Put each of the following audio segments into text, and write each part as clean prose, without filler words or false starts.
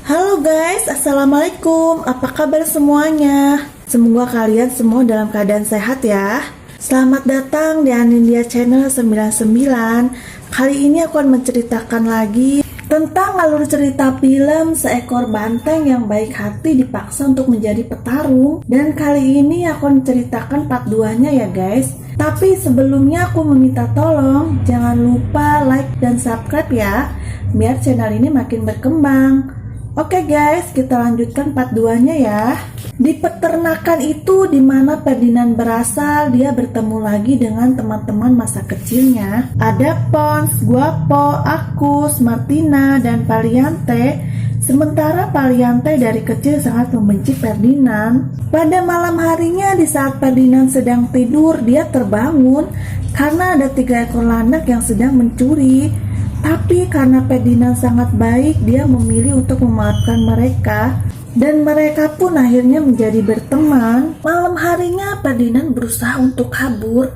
Halo guys, Assalamualaikum. Apa kabar semuanya? Semoga kalian semua dalam keadaan sehat ya. Selamat datang di Anindya Channel 99. Kali ini aku akan menceritakan lagi tentang alur cerita film Seekor Banteng yang Baik Hati Dipaksa untuk Menjadi Petarung. Dan kali ini aku akan menceritakan part 2-nya ya guys. Tapi sebelumnya aku meminta tolong jangan lupa like dan subscribe ya, biar channel ini makin berkembang. Oke guys, kita lanjutkan part 2-nya ya. Di peternakan itu dimana Ferdinand berasal, dia bertemu lagi dengan teman-teman masa kecilnya. Ada Pons, Guapo, Akus, Martina, dan Valiante. Sementara Valiante dari kecil sangat membenci Ferdinand. Pada malam harinya di saat Ferdinand sedang tidur, dia terbangun karena ada 3 ekor landak yang sedang mencuri. Tapi karena Ferdinand sangat baik, dia memilih untuk memaafkan mereka. Dan mereka pun akhirnya menjadi berteman. Malam harinya Ferdinand berusaha untuk kabur.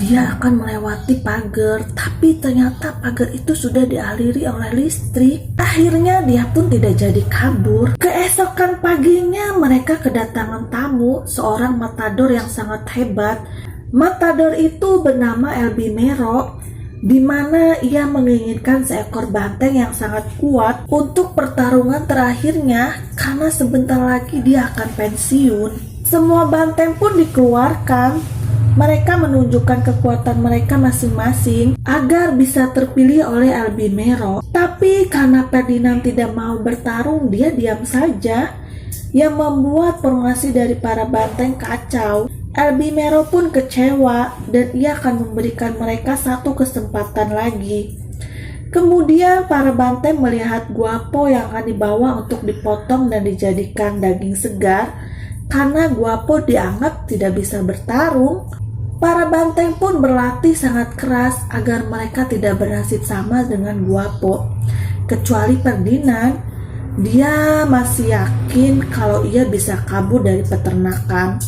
Dia akan melewati pagar, tapi ternyata pagar itu sudah dialiri oleh listrik. Akhirnya dia pun tidak jadi kabur. Keesokan paginya mereka kedatangan tamu, seorang matador yang sangat hebat. Matador itu bernama Elbimero, di mana ia menginginkan seekor banteng yang sangat kuat untuk pertarungan terakhirnya karena sebentar lagi dia akan pensiun. Semua banteng pun dikeluarkan. Mereka menunjukkan kekuatan mereka masing-masing agar bisa terpilih oleh Elbimero. Tapi karena Ferdinand tidak mau bertarung, dia diam saja, yang membuat formasi dari para banteng kacau. Elbimero pun kecewa dan ia akan memberikan mereka satu kesempatan lagi. Kemudian para banteng melihat Guapo yang akan dibawa untuk dipotong dan dijadikan daging segar. Karena Guapo dianggap tidak bisa bertarung, para banteng pun berlatih sangat keras agar mereka tidak bernasib sama dengan Guapo. Kecuali Ferdinand, dia masih yakin kalau ia bisa kabur dari peternakan.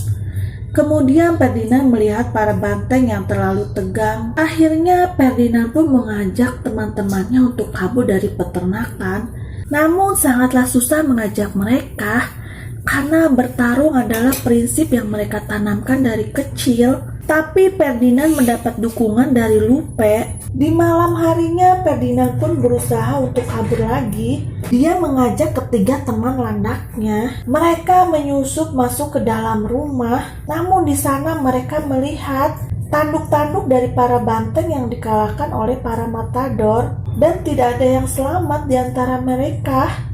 Kemudian Ferdinand melihat para banteng yang terlalu tegang. Akhirnya Ferdinand pun mengajak teman-temannya untuk kabur dari peternakan. Namun sangatlah susah mengajak mereka karena bertarung adalah prinsip yang mereka tanamkan dari kecil. Tapi Ferdinand mendapat dukungan dari Lupe. Di malam harinya Ferdinand pun berusaha untuk kabur lagi. Dia mengajak ketiga teman landaknya. Mereka menyusup masuk ke dalam rumah. Namun di sana mereka melihat tanduk-tanduk dari para banteng yang dikalahkan oleh para matador. Dan tidak ada yang selamat di antara mereka.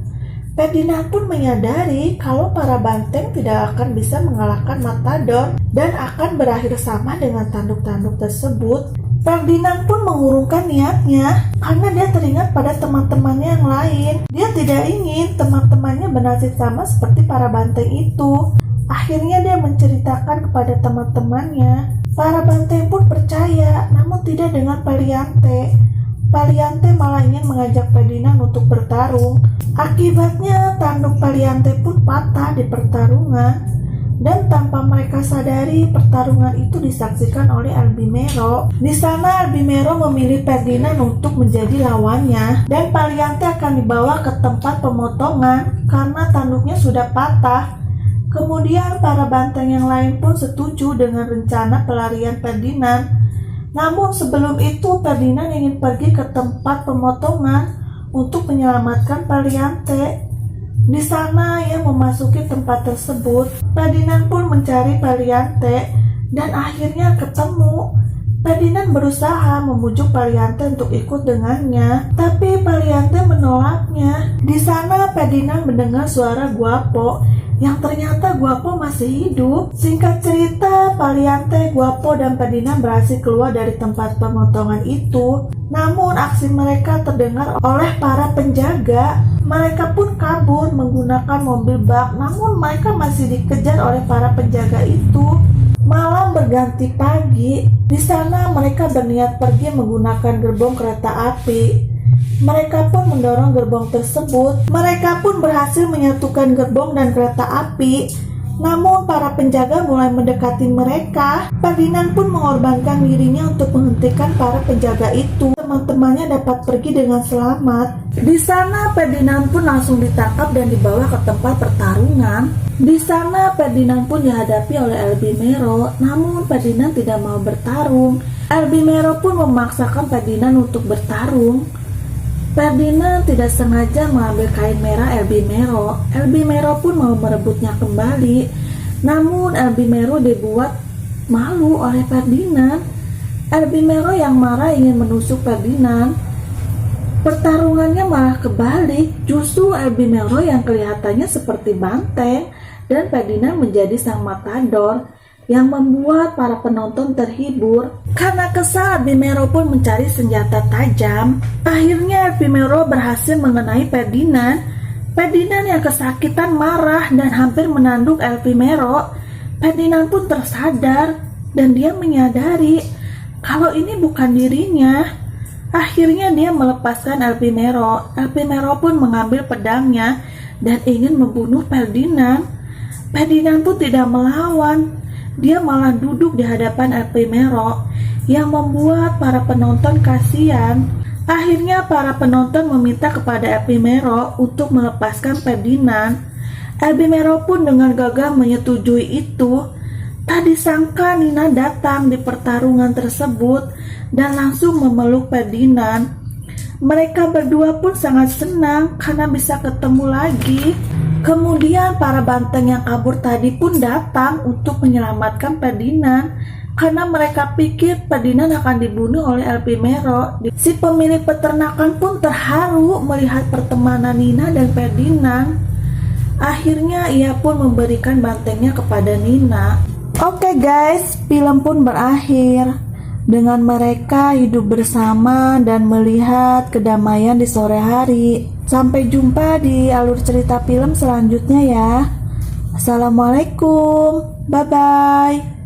Ferdinand pun menyadari kalau para banteng tidak akan bisa mengalahkan matador dan akan berakhir sama dengan tanduk-tanduk tersebut. Ferdinand pun mengurungkan niatnya karena dia teringat pada teman-temannya yang lain. Dia tidak ingin teman-temannya bernasib sama seperti para banteng itu. Akhirnya dia menceritakan kepada teman-temannya. Para banteng pun percaya, namun tidak dengan Valiante. Valiante malah ingin mengajak Ferdinand untuk bertarung. Akibatnya tanduk Valiante pun patah di pertarungan. Dan tanpa mereka sadari, pertarungan itu disaksikan oleh Elbimero. Di sana Elbimero memilih Ferdinand untuk menjadi lawannya. Dan Valiante akan dibawa ke tempat pemotongan karena tanduknya sudah patah. Kemudian para banteng yang lain pun setuju dengan rencana pelarian Ferdinand. Namun sebelum itu Ferdinand ingin pergi ke tempat pemotongan untuk menyelamatkan Valiante. Di sana ia memasuki tempat tersebut. Ferdinand pun mencari Valiante dan akhirnya ketemu. Ferdinand berusaha membujuk Valiante untuk ikut dengannya, tapi Valiante menolaknya. Di sana Ferdinand mendengar suara Guapo yang ternyata Guapo masih hidup. Singkat cerita, Valiante, Guapo, dan Ferdinand berhasil keluar dari tempat pemotongan itu. Namun aksi mereka terdengar oleh para penjaga. Mereka pun kabur menggunakan mobil bak, namun mereka masih dikejar oleh para penjaga itu. Malam berganti pagi. Di sana mereka berniat pergi menggunakan gerbong kereta api. Mereka pun mendorong gerbong tersebut. Mereka pun berhasil menyatukan gerbong dan kereta api. Namun para penjaga mulai mendekati mereka. Ferdinand pun mengorbankan dirinya untuk menghentikan para penjaga itu. teman-temannya dapat pergi dengan selamat. Di sana Ferdinand pun langsung ditangkap dan dibawa ke tempat pertarungan. Di sana Ferdinand pun dihadapi oleh Elbimero, namun Ferdinand tidak mau bertarung. Elbimero pun memaksakan Ferdinand untuk bertarung. Ferdinand tidak sengaja mengambil kain merah Elbimero. Elbimero pun mau merebutnya kembali, namun Elbimero dibuat malu oleh Ferdinand. Elbimero yang marah ingin menusuk Ferdinand. Pertarungannya malah kebalik, justru Elbimero yang kelihatannya seperti banteng dan Ferdinand menjadi sang matador, yang membuat para penonton terhibur. Karena kesal, Elbimero pun mencari senjata tajam. Akhirnya Elbimero berhasil mengenai Ferdinand. Ferdinand yang kesakitan marah dan hampir menanduk Elbimero. Ferdinand pun tersadar dan dia menyadari kalau ini bukan dirinya. Akhirnya dia melepaskan Elbimero. Elbimero pun mengambil pedangnya dan ingin membunuh Ferdinand. Ferdinand pun tidak melawan. Dia malah duduk di hadapan Elbimero, yang membuat para penonton kasihan. Akhirnya para penonton meminta kepada Elbimero untuk melepaskan Ferdinand. Elbimero pun dengan gagah menyetujui itu. Tak disangka Nina datang di pertarungan tersebut dan langsung memeluk Ferdinand. Mereka berdua pun sangat senang karena bisa ketemu lagi. Kemudian para banteng yang kabur tadi pun datang untuk menyelamatkan Ferdinand karena mereka pikir Ferdinand akan dibunuh oleh Elbimero. Si pemilik peternakan pun terharu melihat pertemanan Nina dan Ferdinand. Akhirnya ia pun memberikan bantengnya kepada Nina. Oke guys, film pun berakhir dengan mereka hidup bersama dan melihat kedamaian di sore hari. Sampai jumpa di alur cerita film selanjutnya ya. Assalamualaikum, bye-bye.